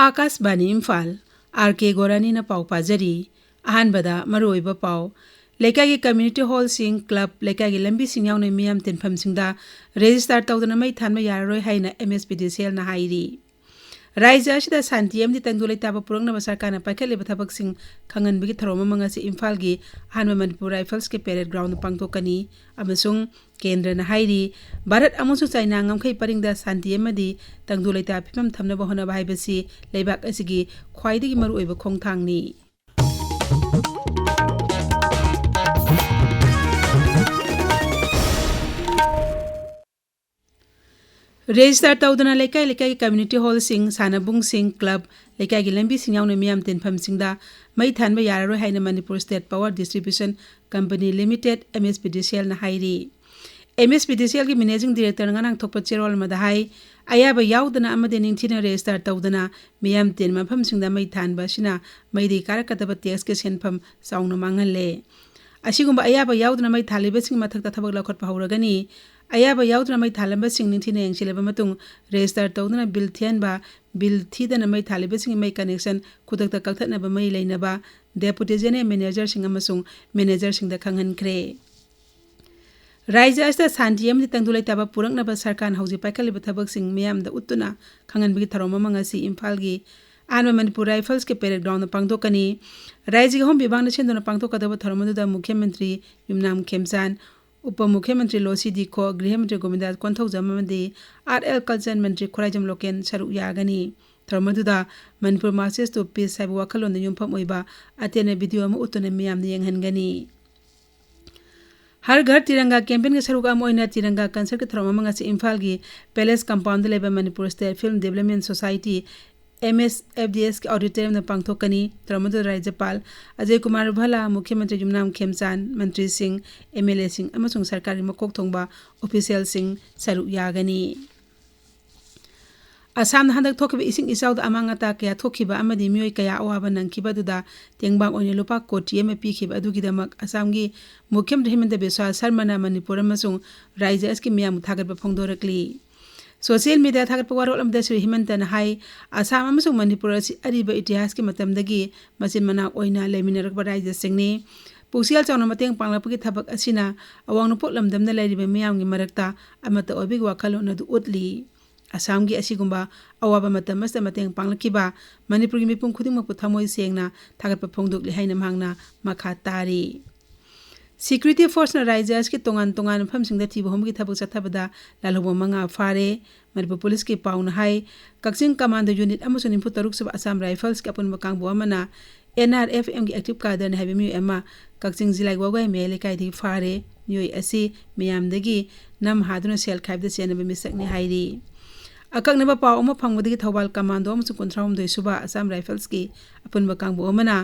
Akashvani Imphal R.K गोरानी न पाव पाजरी अहानबदा मरोइबा पाव लेकागी community hall सिंग club लेकागी लंबी सिंग यावने मियाम तिनफम सिंगदा रजिस्टर तौदना मई थानमा यारोय हाइना MSPDCL ना हाइरी राज्य असिदा शांति अमदि तंगदु लेताबा पुरंगनबा सरकारना पाइखलेबा थबकसिंग खंगनबिगी थरोम मंगासी इम्फालगी अहानबा मणिपुर राइफल्स के पेरेड ग्राउंड पांगथोकनी अमसुंग केंद्रना हाइरी भारत अमसुंग चाइना ngमखै परिंगदा शांति अमदि तंगदु लेता फिफम थमनबा होनबा हाइबसी लेबाक असिगी ख्वाइदगी मरुओइबा खोंगथांगनी रजिस्टर तौदना लेकाई लेकाई कम्युनिटी हॉल सिंग सानबुंग सिंग क्लब लेकाई की लंबी सिंग यावने मियाम तिनफम सिंगदा मई थानबा यारोय हाइना Manipur state power distribution company limited MSPDCL ना हाइरी MSPDCL की मैनेजिंग डायरेक्टर nganang थोकप चेरोल मदा हाइ अयाबा याउदना अमदे निंगथिना रजिस्टर तौदना मियाम तिन मफम सिंगदा मई थानबा सिना मईदी कारकतबा टैक्स के सेनफम साउंग मांगहले असिगुंबा अयाबा याउदना मई थालिबा सिंग मथकता थबक लखट पाहुरगनी अयाबा याउदना मई थालंबा सिंग निंगथिना यंगसिलेबा मतुंग रजिस्टर तौदना बिल थियनबा बिल थीदना मई थालिबा सिंग मई कनेक्शन खुदकता कक्थनबा मई लेनबा डेप्यूटी जनरल मैनेजर सिंग अमसुंग मैनेजर सिंग दा खंगहनख्रे राज्य असिदा शांति अमदि तंगदु लेताबा पुरंगनबा सरकार हौजि पाइखलेबा थबक सिंग मियामदा उत्तुना खंगनबिगी थरोम मंगासी इम्फालगी आनवा मणिपुर राइफल्स के पेरेड ग्राउंड पांगथोकनी राज्य होम विभाग सेंदुना पांगथोकदबा थरोमदुदा मुख्यमंत्री युमनाम खेमचान उप मुख्यमंत्री लोसी दिखो गृहमंत्री गोविंदा कोंथौजम अमदि RL कल्चर मंत्री खोराइजम लोकेन सरुक यागनी थरोमदुदा मणिपुर मार्चेस टू पीस साइब वाखलोन युमफम ओइबा अतेने वीडियो अम उतुने मियाम यंगहनगनी हर घर तिरंगा कैंपेन के सरुक अमोइना तिरंगा कंसर्ट के थरोम मंगासी इम्फाल की पैलेस कंपाउंड लेबा Manipur state film development society MSFDS के ऑडिटोरियम में पांगथोकनी थरोमदु राज्यपाल अजय कुमार भला मुख्यमंत्री युमनाम खेमचान मंत्री सिंह MLA सिंह अमसुंग सरकारी मकोक थोंबा ऑफिशियल सिंह सरुक यागनी असम हंदक थोखिबा इसिंग इसाउद अमांगता कया थोखिबा अमदि मियोय कया अवाबा नंखिबदुदा तेंगबांग ओइने लुपा कोटी एम पीखिबा अदुगिदमक असमगी मुख्यमंत्री हेमंत बिस्वा शर्माना मणिपुर अमसुंग राज्य असकी मियाम थागतबा फोंदोरकली सोशल मीडिया थागतपा वारोल अमदा श्री हेमंतन हाई असम अमसुंग मणिपुर असि अरिबा इतिहास के मतमदगी मसिन मना ओइना लेमिनरकबा राज्य सिंगनी पुसियल चाउना मतेंग पांगलापगी थबक असिना अवांग नुपोक लमदमना लैरिबा मियामगी मरकता अमत ओबिग वाखलोन अदु उतली असम की असिगुंबा अवाबा मतम मस्त मतेंग पांगलकिबा मणिपुर की मिपुंग खुदिंगमकु थमोय सेंगना थागतपा फोंदोकली हाइना मांगना मखा तारी सिक्योरिटी फोर्स ना राज्य के तोंगान तोंगान मफमसिंगदा थीबा होमगी थबक चथबदा लालहोबा मंगा फारे मणिपुर पुलिस की पाउन हाई कक्सिंग कमांडो यूनिट अमसुं निम्फु तरुक सब असम राइफल्स के अपुनबा कांगबो अमना NRFM की एक्टिव कार्डर ने हाइबे मियो एमा कक्सिंग जिला वगै मेले काइदी फारे मियो असि मियामदगी नम हादुना सेल खाइबदा चेनबे मिसकनी हाइरी अकंगनबा पाव अमा फंगबदगी थौबाल कमांडो अमसुं 53 सुबा असम राइफल्स की अपुनबा कांगबो अमना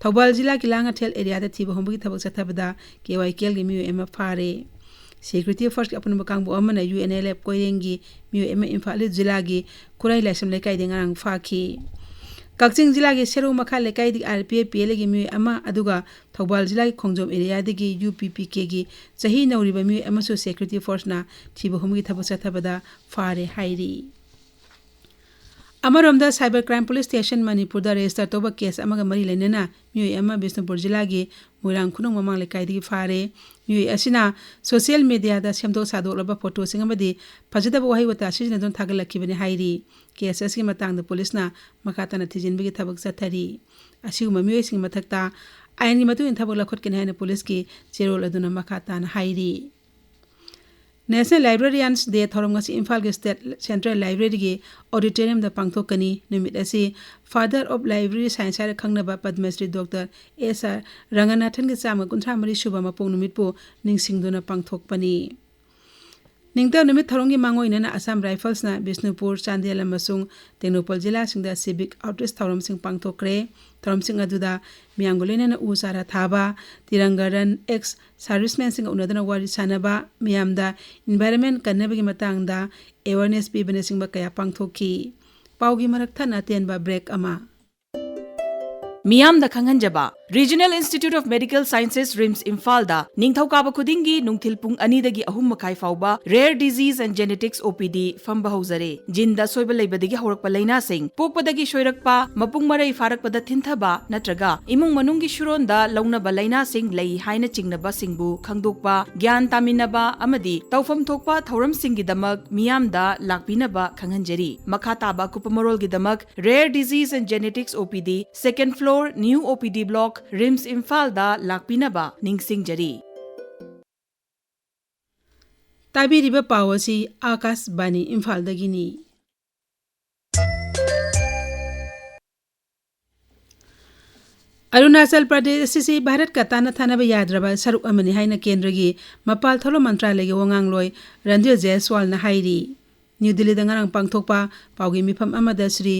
थौबाल जिला की लांगाथेल एरिया दा थीबा होमबगी थबक चथबदा KYKL की मियो एमा फारे सिक्योरिटी फोर्स की अपुनबा कांगबो अमना UNLF कोइरेंगी मियो एमा इम्फाल जिला की कुराई लाइसम लेकाइदे ngarang फाखी कक्सिंग जिला की सेरु मखा लेकाइदी RPF PLA की मियो अमा अदुगा थौबाल जिला की खोंजोम एरिया दगी UPPK की सही नौरिबा मियो अमसु सिक्योरिटी फोर्स ना थीबा होमगी थबक चथबदा फारे हाइरी अमरोमदा cyber crime police station Manipur दा रजिस्टर तोबा केस अमगा मरी लेनेना मियो अमा बिष्णुपुर जिला की मोइरांग खुनोंग ममांग लेकाइदी फारे मियो असिना सोशल मीडिया दा सेमदो सादोलबा फोटो सिंग अमदि फजदबा वहाई वता सिजन दोन थागलखिबने हाइरी केस असि मतंग दा पुलिसना मखातना थिजिनबिगी थबक चथरी असिगुम मियो सिंग मथकता आइन की मतुइन थबक लखोटकेन हाइना पुलिस की चेरोल अदुना मखाताना हाइरी नेशनल लाइब्रेरियंस डे थौरमगसी इम्फाल के स्टेट सेंट्रल लाइब्रेरी की ऑडिटोरियम दा पांगथोकनी निमित असि फादर ऑफ लाइब्रेरी साइंस हाइर खंगनबा पद्मश्री डॉक्टर SR रंगनाथन के चाम 53 सुबा मपोंग नुमितपो निंगसिंगदुना पांगथोकपनी निंगता नुमित थौरंगी मांगोइनना असम राइफल्स ना बिष्णुपुर चांदेल अमसुंग तेंगनोपल जिला सिंगदा सिविक आउटरीच थौरम सिंग पांगथोकरे थौरम सिंग अदुदा मियांगोलेना उ सारा थाबा तिरंगा रन एक्स सर्विसमैन सिंग उनदना वारी सानबा मियामदा एनवायरनमेंट कन्नबगी मतंगदा अवेयरनेस पीबने सिंगबा कया पांगथोकी पाउगी मरक थना तेनबा ब्रेक अमा मियामदा खंगनजबा Regional Institute of Medical Sciences RIMS Imphal-da ningthaukaba khudingi nungthil pung 2 3 makai fauba Rare Disease and Genetics OPD famba hauzare. Jinda soiba leibadagi haurakpa laina sing pokpadagi shoirakpa mapung marai farakpada thinthaba natraga imung manungi shuronda launaba laina sing lei haina chingnaba singbu khangdokpa gyan taminaba amadi tawfam thokpa thauram singgidamak miyamda lakpinaba khanghanjari. Makha taba kupamarolgidamak Rare Disease and Genetics OPD second floor new OPD block RIMS Imphal-da lakpinaba ningsingjari. ꯇꯥꯕꯤꯔꯤꯕ ꯄꯥꯎ ꯑꯁꯤ ꯑꯥꯀꯥꯁꯕꯥꯅꯤ ꯏꯝꯐꯥꯜꯗꯒꯤꯅꯤ꯫ अरुणाचल प्रदेश असी भारत का ताना थानब याद्रबा सरुक अमनि हाइना केंद्रगी मपाल थलो मंत्रालयगी वंगांगलोय रणधीर जायसवालना हाइरी। न्यू दिल्ली दंगारंग पांगथोकपा पाउगी मिफम अमदा श्री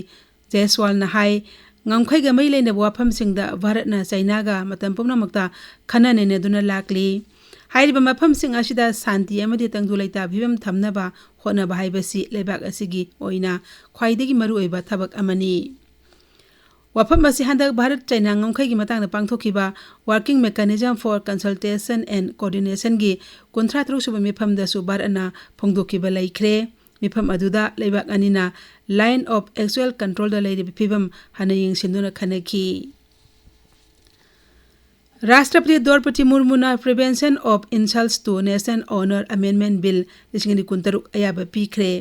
जायसवालना हाइ ngamkhaiga mai leina wafam singda bharatna chainaga matam pumnamukta khanane ne duna lakli hairiba mafam sing asida santi amadi tangdulaita bhibam thamnaba hona bahaibasi lebak asigi oina khwaidagi maru oiba thabak amani wafam asi handak bharat chaina ngamkhaigi matangda pangthokiba working mechanism for consultation and coordination gi 53 suba mifam da su bharatna phongdokiba laikhre mifam aduda lebak anina line of actual control da leiri phibam hana yingsinuna khanaki Rashtrapati Draupadi Murmuna Prevention of Insults to Nation Honor Amendment Bill 2016 ayaba pikhre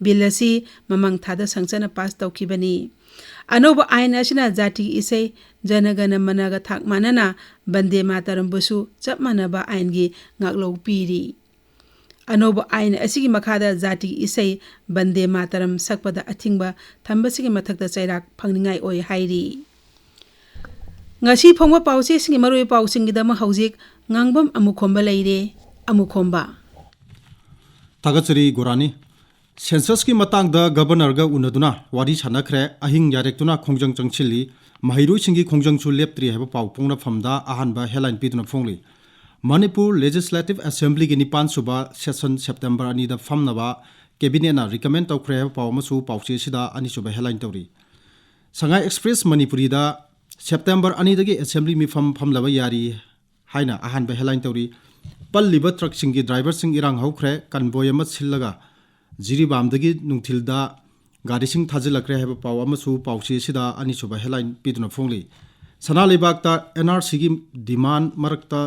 bill asi mamang thada sangsana pass tawkibani anoba ain asina jati isai janagana managa thak manana bande mataram busu chap manaba ain gi ngaklo piri anoba ain asigi makhada jati isai bande mataram sakpada athingba thambasigi mathakta chairak phangningai oi hairi ngasi phongwa pause singi maroi pausingi dama haujik ngangbam amukhomba leire amukhomba Tagachari Gorani Census ki matang da governor ga unaduna wari chanakre ahing yarektuna khongjang changchili mahirui singi khongjang chu leptri heba pau pongna phamda ahan ba headline piduna phongli Manipur Legislative Assembly ki nipan suba session September ani da phamnaba cabinet na recommend tawkhre heba pau masu pauche sida ani suba headline tawri Sangai Express Manipuri da September ani dagi assembly mi phamlaba yari haina ahan ba headline tawri palliba truck singi driver sing irang haukhre convoy ama sillaga Jiribam dagi nungthilda gari sing thajilakre heba paw amasu pawche sida ani suba headline piduna phongli sana lebakta NRC gi demand marakta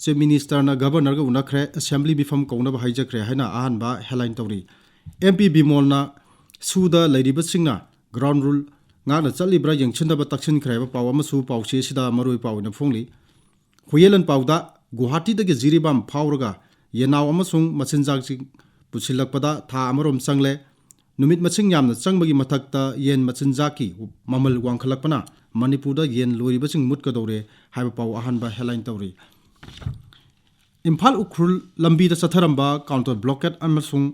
che minister na governor ga unakre assembly bifam kauna ba haijakre haina ahan ba headline tawri MP bimol na suda leiriba singna ground rule nga na chalibra yengchinda ba taksin khre ba paw amasu pawche sida maroi pawna phongli huyelan pawda Guwahati dagi Jiribam phawraga yenaw amasung machinjak pusilakpada tha amarom changle numit maching yamna changbagi mathakta yen machinjaki mamal wangkhalakpana Manipur da yen loriba ching mutka dore haiba paw ahan ba headline tawri Imphal ukrul lambi da chatharamba counter blockade amasung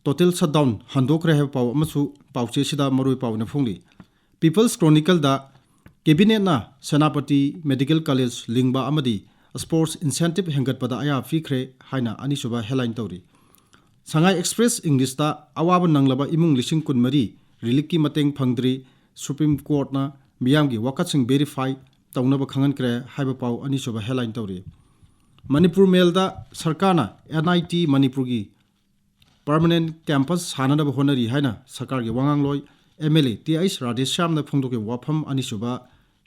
total shutdown handokre haiba paw amasu pawche sida maroi pawna phongli People's Chronicle da cabinet na Senapati Medical College lingba amadi sports incentive hengat pada aya fikre haina ani suba headline tawri Sangai Express English da awaba nanglaba imung lising kun mari relief ki mateng phangdri Supreme Court na miyam gi wakat sing verify tawnaba khangan kre haiba paw ani suba headline tawri Manipur Mail da sarkana NIT Manipur gi permanent campus hanana ba honari haina sarkar gi wangangloi MLA TIS Radheshyam na phongdoke wafam ani suba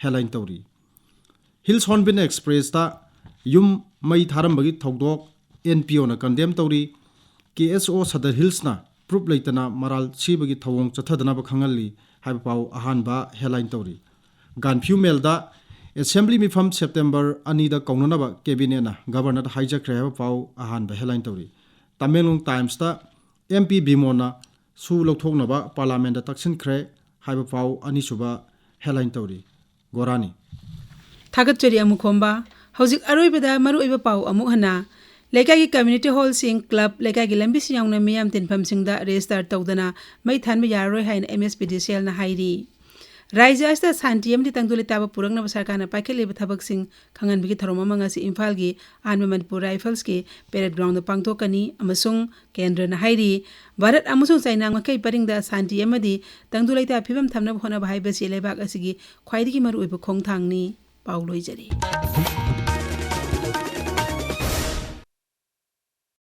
headline tawri Hills Hornbill Express da yum mai tharambagi thogdok NPO na condemn tawri KSO Sadar Hills na proof leitana maral sibagi thawong chathadana ba khangalli haiba paw ahan ba headline tawri Ganphu Mail da assembly mifam September ani da kaunana ba cabinet na governor hijack haiba paw ahan ba headline tawri Tamelung Times da MP Bimona su lokthokna ba parliament da taksin khre haiba paw ani suba headline tawri Gorani Thagachari Amukhomba Hojik aroibada maru iba paw amuk hana Lekai community hall sing club lekai lambi siyang na miyam tinpam singda register tawdana mai thanba yaroi hain MSPDCL na hairi Raija asta santiyam di tangduli taba purangna sarkana paikele bathabak sing khangan bigi tharoma manga si Imphal gi Anme Manipur Rifles ki parade ground da pangthokani amasung kendra na hairi Bharat amasung China ngakai paringda santiyam di tangduli ta phibam thamna hona bhai basi lebak asigi khwaidigi maru iba khongthangni पाउ लोइजरी।